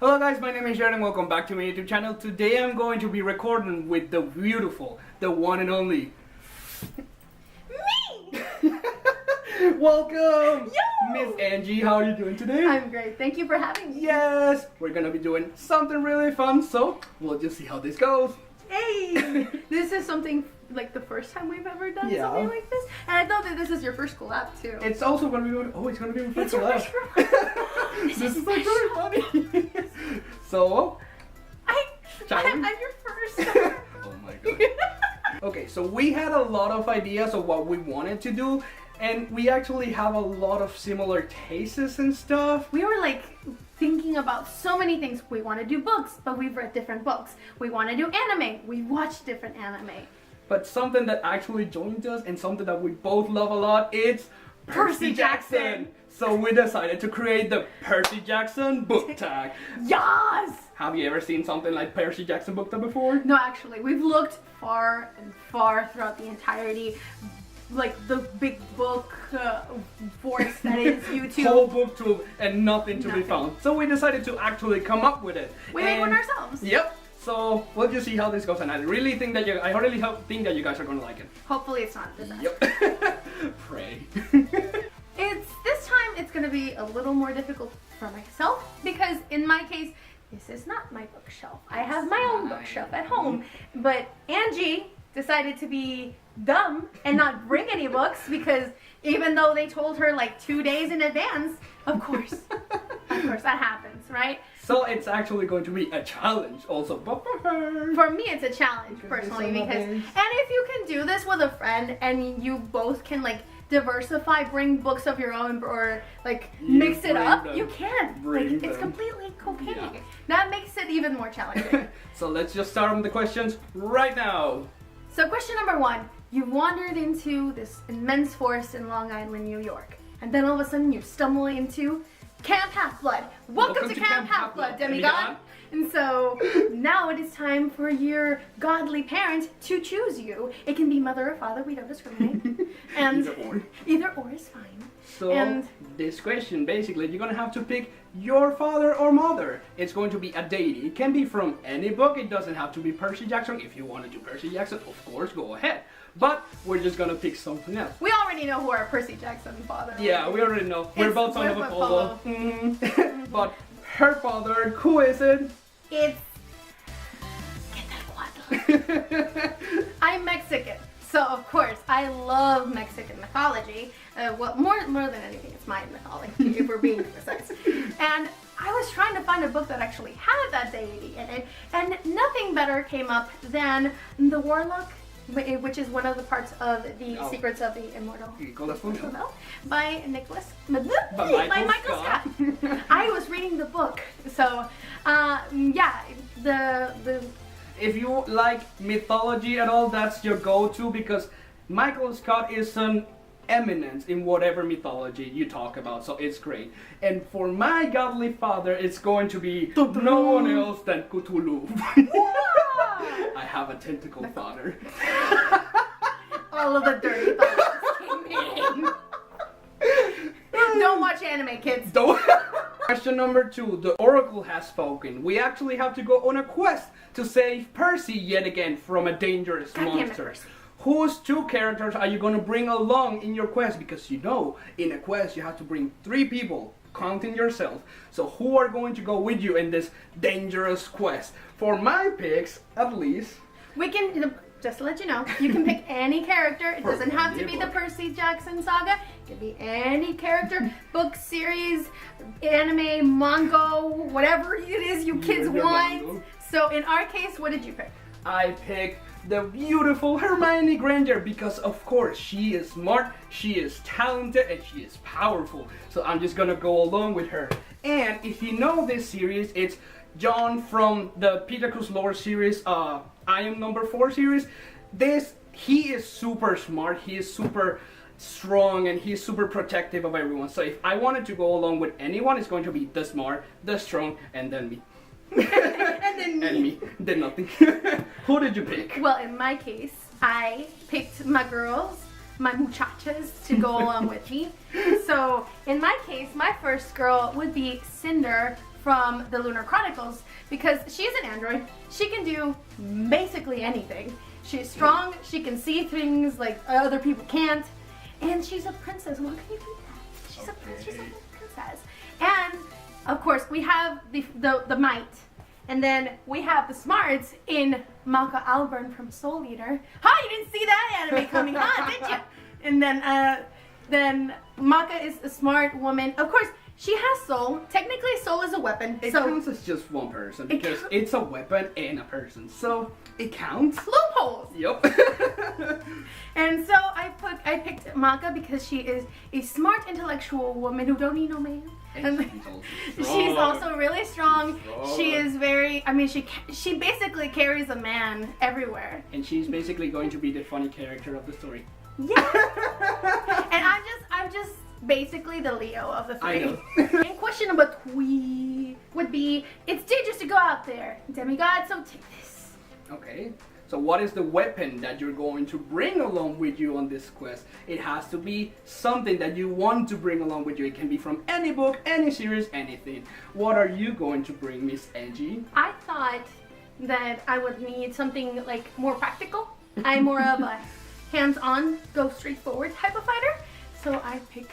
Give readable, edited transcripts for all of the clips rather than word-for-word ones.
Hello guys, my name is Jared and welcome back to my YouTube channel. Today I'm going to be recording with the beautiful, the one and only me! Welcome! Yo! Miss Angie, how are you doing today? I'm great, thank you for having me. Yes! We're gonna be doing something really fun, so we'll just see how this goes. Hey! This is something like the first time we've ever done something like this. And I thought that this is your first collab too. It's also gonna be, it's gonna be my first It's your collab. first This is like really funny. So, I'm your first. oh my god. Okay, so we had a lot of ideas of what we wanted to do, and we actually have a lot of similar tastes and stuff. We were like thinking about so many things. We want to do books, but we've read different books. We want to do anime. We watch different anime. But something that actually joined us and something that we both love a lot, it's Percy Jackson. So we decided to create the Percy Jackson book tag. Yes! Have you ever seen something like Percy Jackson book tag before? No, actually, we've looked far and far throughout the entirety, like the big book forest that is YouTube. Whole booktube and nothing to be found. So we decided to actually come up with it. We made one ourselves. Yep. So we'll just see how this goes, and I really think that I really think that you guys are gonna like it. Hopefully, it's not a disaster. Yep. Pray. This time it's gonna be a little more difficult for myself because in my case, this is not my bookshelf. I have my own bookshelf at home, but Angie decided to be dumb and not bring any books because even though they told her like 2 days in advance, of course that happens, right? So it's actually going to be a challenge also, but for her. For me, it's a challenge personally because, and if you can do this with a friend and you both can like diversify, bring books of your own or like mix it up, you can. Like, it's completely okay. Yeah. That makes it even more challenging. So let's just start on the questions right now. So question number 1, you wandered into this immense forest in Long Island, New York, and then all of a sudden you stumble into Camp Halfblood. Welcome to Camp Halfblood Demigod. And so now it is time for your godly parent to choose you. It can be mother or father, we don't discriminate. And either or is fine. So this question, basically, you're gonna have to pick your father or mother. It's going to be a deity. It can be from any book. It doesn't have to be Percy Jackson. If you want to do Percy Jackson, of course, go ahead. But we're just gonna pick something else. We already know who our Percy Jackson father is. Yeah, we already know. We're both son of Apollo. But her father, who is it? It's I'm Mexican, so of course I love Mexican mythology. Well, more than anything, it's my mythology, if we're being precise. And I was trying to find a book that actually had that deity in it, and nothing better came up than the Warlock, which is one of the parts of the Secrets of the Immortal by Michael Scott. I was reading the book, so yeah, if you like mythology at all, that's your go-to because Michael Scott is an eminence in whatever mythology you talk about, so it's great. And for my godly father, it's going to be no one else than Cthulhu. I have a tentacle father. All of the dirty thoughts came in. Don't watch anime, kids. Don't. Question number 2. The Oracle has spoken. We actually have to go on a quest to save Percy yet again from a dangerous monster. Whose 2 characters are you going to bring along in your quest? Because you know, in a quest you have to bring 3 people, counting yourself. So who are going to go with you in this dangerous quest? For my picks, at least, we can, just to let you know, you can pick any character. It doesn't have to be the Percy Jackson saga. It can be any character, book, series, anime, manga, whatever it is you kids want. So in our case, what did you pick? I picked the beautiful Hermione Granger because of course she is smart, she is talented, and she is powerful. So I'm just gonna go along with her. And if you know this series, it's John from the Peter Lore series, I Am Number 4 series. He is super smart, he is super strong, and he's super protective of everyone. So if I wanted to go along with anyone, it's going to be the smart, the strong, and then me. And me. Then nothing. Who did you pick? Well, in my case, I picked my girls, my muchachas, to go along with me. So, in my case, my first girl would be Cinder from the Lunar Chronicles because she's an android. She can do basically anything. She's strong, she can see things like other people can't, and she's a princess. What can you beat that? She's a princess. And of course we have the might, and then we have the smarts in Maka Alburn from Soul Eater. Huh, you didn't see that anime coming, huh, did you? And then Maka is a smart woman. Of course, she has soul. Technically, soul is a weapon. It counts as just one person because it's a weapon and a person, so it counts. Loopholes. Yep. And so I picked Maka because she is a smart, intellectual woman who don't need no man. And she's also really strong. She is very. I mean, she basically carries a man everywhere. And she's basically going to be the funny character of the story. Yeah. And I'm just basically the Leo of the three. I know. And question number 3 would be, it's dangerous to go out there, demigod, so take this. Okay. So what is the weapon that you're going to bring along with you on this quest? It has to be something that you want to bring along with you. It can be from any book, any series, anything. What are you going to bring, Miss Angie? I thought that I would need something like more practical. I'm more of a hands-on, go straight forward type of fighter. So I pick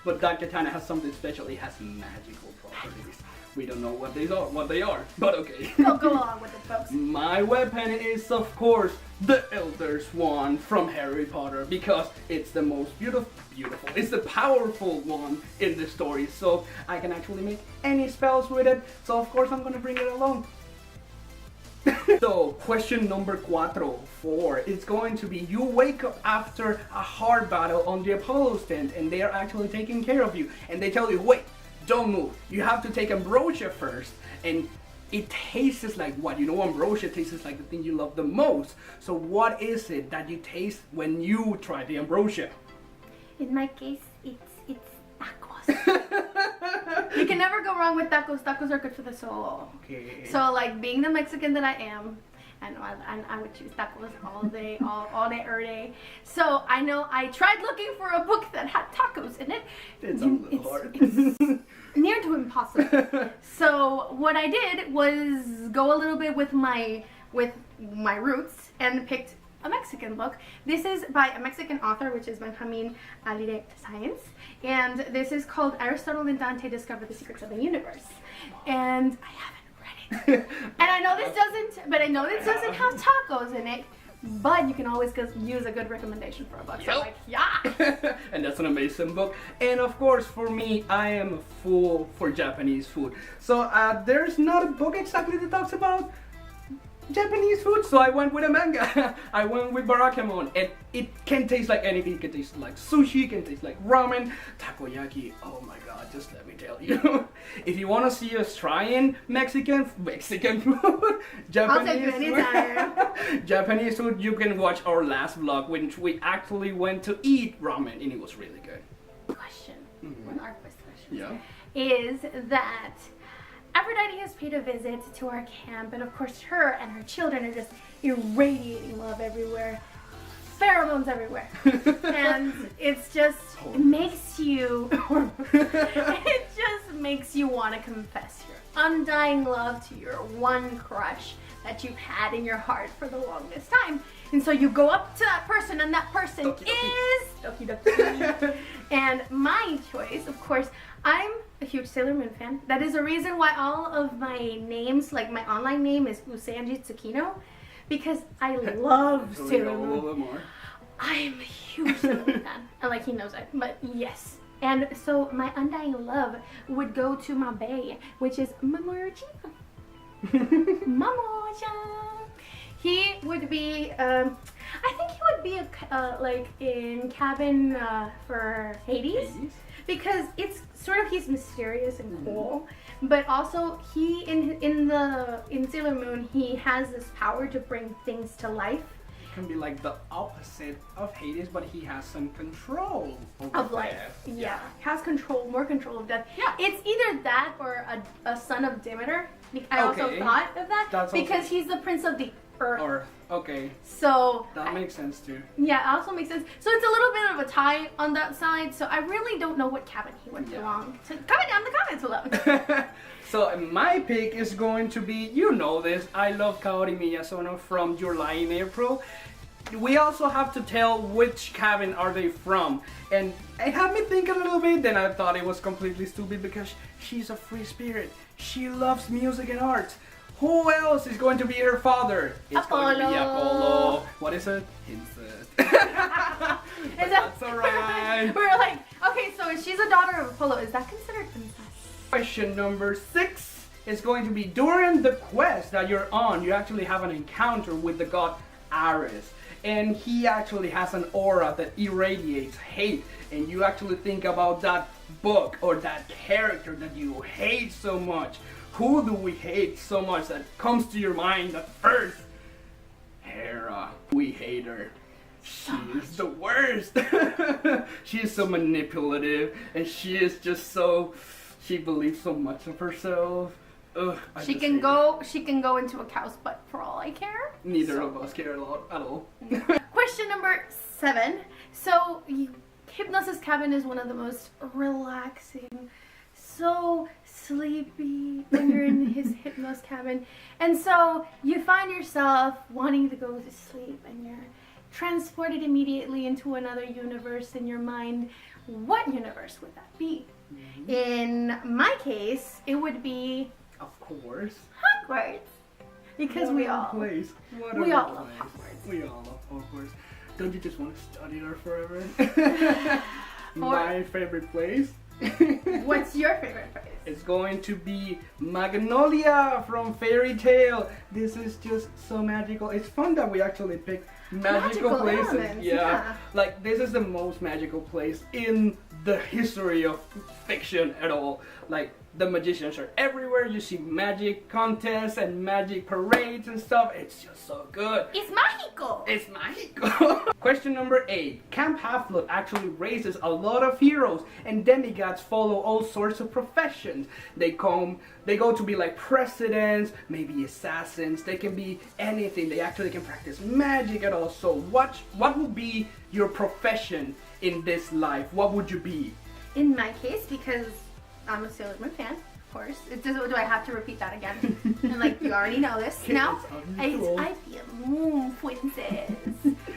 But that katana has something special. It has magical properties. We don't know what they are, but okay. Go along with it, folks. My weapon is, of course, the Elder Swan from Harry Potter because it's the most beautiful. It's the powerful one in the story, so I can actually make any spells with it. So of course I'm gonna bring it along. So, question number 4 is going to be, you wake up after a hard battle on the Apollo stand and they are actually taking care of you and they tell you, wait, don't move, you have to take ambrosia first, and it tastes like what? You know, ambrosia tastes like the thing you love the most. So what is it that you taste when you try the ambrosia? In my case, it's tacos. You can never go wrong with tacos. Tacos are good for the soul. Okay. So, like, being the Mexican that I am, and I would choose tacos all day, all day, every day. So I know I tried looking for a book that had tacos in it. It's a little hard. It's near to impossible. So what I did was go a little bit with my roots and picked a Mexican book. This is by a Mexican author, which is Benjamin Alire Science, and this is called Aristotle and Dante Discover the Secrets of the Universe. And I haven't read it. And I know this doesn't have tacos in it, but you can always use a good recommendation for a book. So like, yeah. And that's an amazing book. And of course, for me, I am a fool for Japanese food. So there's not a book exactly that talks about Japanese food, so I went with a manga. I went with Barakamon, and it can taste like anything. It can taste like sushi, it can taste like ramen, takoyaki. Oh my god, just let me tell you. If you want to see us trying Mexican food, Japanese food, Japanese food, you can watch our last vlog, which we actually went to eat ramen, and it was really good. Question, one of our quiz questions, yeah, is that Aphrodite has paid a visit to our camp, and of course her and her children are just irradiating love everywhere. Pheromones everywhere. And it's just, it makes you, it just makes you want to confess your undying love to your one crush that you've had in your heart for the longest time. And so you go up to that person, and that person is Doki Doki. And my choice, of course, I'm a huge Sailor Moon fan. That is a reason why all of my names, like my online name is Usanji Tsukino, because I love Sailor Moon. A little bit more. I'm a huge Sailor Moon fan. And like, he knows it, but yes. And so my undying love would go to my bae, which is Mamoru-chan. Mamoru-chan. He would be, I think he would be like in Cabin for Hades. Because it's sort of, he's mysterious and cool, but also he in Sailor Moon, he has this power to bring things to life. Can be like the opposite of Hades, but he has some control over of life. death. Yeah, has more control of death. Yeah, it's either that or a son of Demeter. I also thought of that because he's the prince of the earth. Okay. So that makes sense too. Yeah, it also makes sense. So it's a little bit of a tie on that side. So I really don't know what cabin he would belong. So comment down in the comments below. So my pick is going to be, you know this, I love Kaori Miyazono from July in April. We also have to tell which cabin are they from, and it had me think a little bit. Then I thought it was completely stupid because she's a free spirit. She loves music and art. Who else is going to be her father? It's going to be Apollo. What is it? Incest. That's alright. We're like, okay, so if she's a daughter of Apollo, is that considered incest? Question number 6 is going to be, during the quest that you're on, you actually have an encounter with the god Ares. And he actually has an aura that irradiates hate. And you actually think about that book or that character that you hate so much. Who do we hate so much that comes to your mind at first? Hera. We hate her. She is the worst. She is so manipulative, and she is just so, she believes so much of herself. Ugh, she can go into a cow's butt for all I care. Neither of us care a lot at all. Question number 7. So Hypnosis Cabin is one of the most relaxing, so sleepy when you're in his Hypnosis Cabin, and so you find yourself wanting to go to sleep and you're transported immediately into another universe in your mind. What universe would that be? In my case, it would be, of course, Hogwarts, because we all love Hogwarts. We all love Hogwarts. Don't you just want to study there forever? My favorite place. What's your favorite place? It's going to be Magnolia from Fairy Tale. This is just so magical. It's fun that we actually picked magical places. Elements, yeah. Like, this is the most magical place in the history of fiction at all. Like, the magicians are everywhere. You see magic contests and magic parades and stuff. It's just so good. It's mágico. It's mágico. Question number 8. Camp Halfblood actually raises a lot of heroes, and demigods follow all sorts of professions. They go to be like presidents, maybe assassins. They can be anything. They actually can practice magic at all. So what would be your profession in this life? What would you be? In my case, because I'm a Sailor Moon fan, of course. Do I have to repeat that again? And like, you already know this. No, I'd be a moon princess.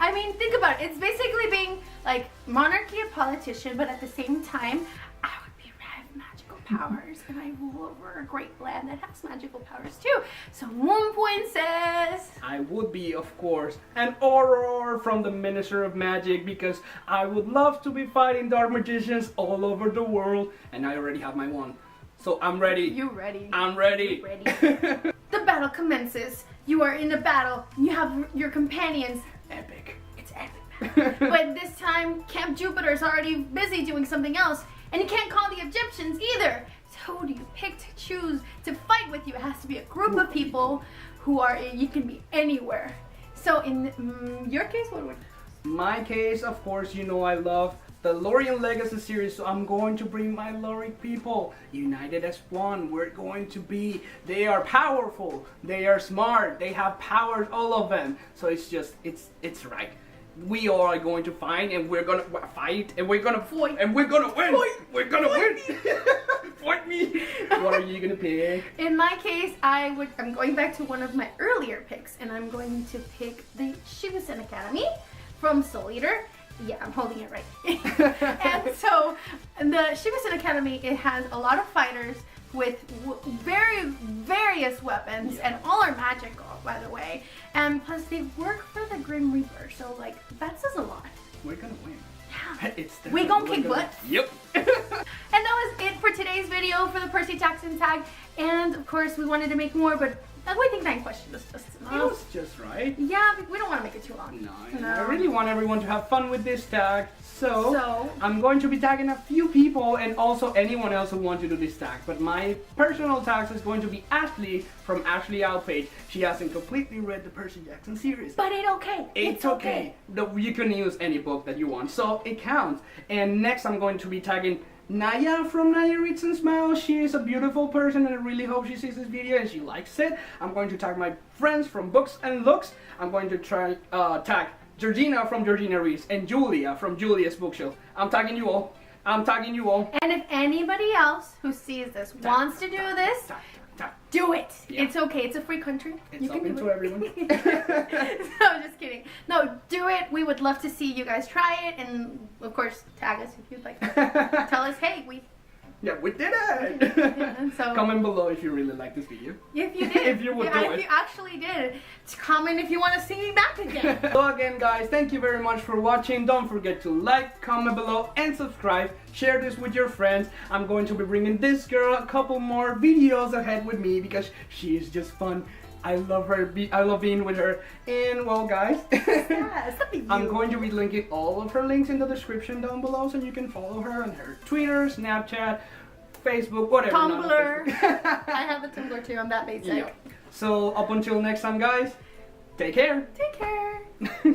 I mean, think about it. It's basically being like monarchy or politician, but at the same time, I would have magical powers, and I rule over a great land that has magical powers too. So, moon princess. I would be, of course, an Auror from the Minister of Magic, because I would love to be fighting dark magicians all over the world, and I already have my one. So I'm ready. You ready? I'm ready. You're ready. The battle commences. You are in a battle. You have your companions. Epic. It's epic. But this time, Camp Jupiter's already busy doing something else, and you can't call the Egyptians either. So who do you pick to choose to fight with you? It has to be a group of people who are, you can be anywhere. So in your case, what would you? My case, of course, you know I love the Lorien Legacy series, so I'm going to bring my Lorien people united as one. We're going to be, they are powerful, they are smart, they have powers, all of them. So it's just, it's right. We all are going to fight, and we're gonna fight, and we're gonna fight, and we're gonna win. We're gonna win. Fight me. What are you gonna pick? In my case, I'm going back to one of my earlier picks, and I'm going to pick the Shibusen Academy from Soul Eater. Yeah, I'm holding it right. And so, the Shibusen Academy, it has a lot of fighters with various weapons, and all are magical, by the way. And plus, they work for the Grim Reaper, so like, that says a lot. We're gonna win. Yeah. We gonna kick butt. Yep. And that was it for today's video for the Percy Jackson tag. And of course, we wanted to make more, but I think 9 questions was just enough. It was just right. Yeah, we don't want to make it too long. No. I really want everyone to have fun with this tag. So, I'm going to be tagging a few people, and also anyone else who wants to do this tag. But my personal tag is going to be Ashley from Ashley Outpage. She hasn't completely read the Percy Jackson series. But it's okay. It's okay. You can use any book that you want, so it counts. And next I'm going to be tagging Naya from Naya Reads and Smiles. She is a beautiful person and I really hope she sees this video and she likes it. I'm going to tag my friends from Books and Looks. I'm going to try tag Georgina from Georgina Reads and Julia from Julia's Bookshelf. I'm tagging you all. I'm tagging you all. And if anybody else who sees this wants to do this, do it. Yeah. It's okay. It's a free country. It's open to everyone. No, just kidding. No, do it. We would love to see you guys try it, and of course, tag us if you'd like to. Tell us, hey, we did it. Yeah, so comment below if you really like this video. if you did, If you would do it. If you actually did, comment if you want to see me back again. So again, guys, thank you very much for watching. Don't forget to like, comment below, and subscribe. Share this with your friends. I'm going to be bringing this girl a couple more videos ahead with me because she is just fun. I love her. I love being with her. And well, guys, Yes, I'm going to be linking all of her links in the description down below, so you can follow her on her Twitter, Snapchat, Facebook, whatever. Tumblr. I have a Tumblr too. I'm that basic. Yeah. So up until next time, guys, take care. Take care.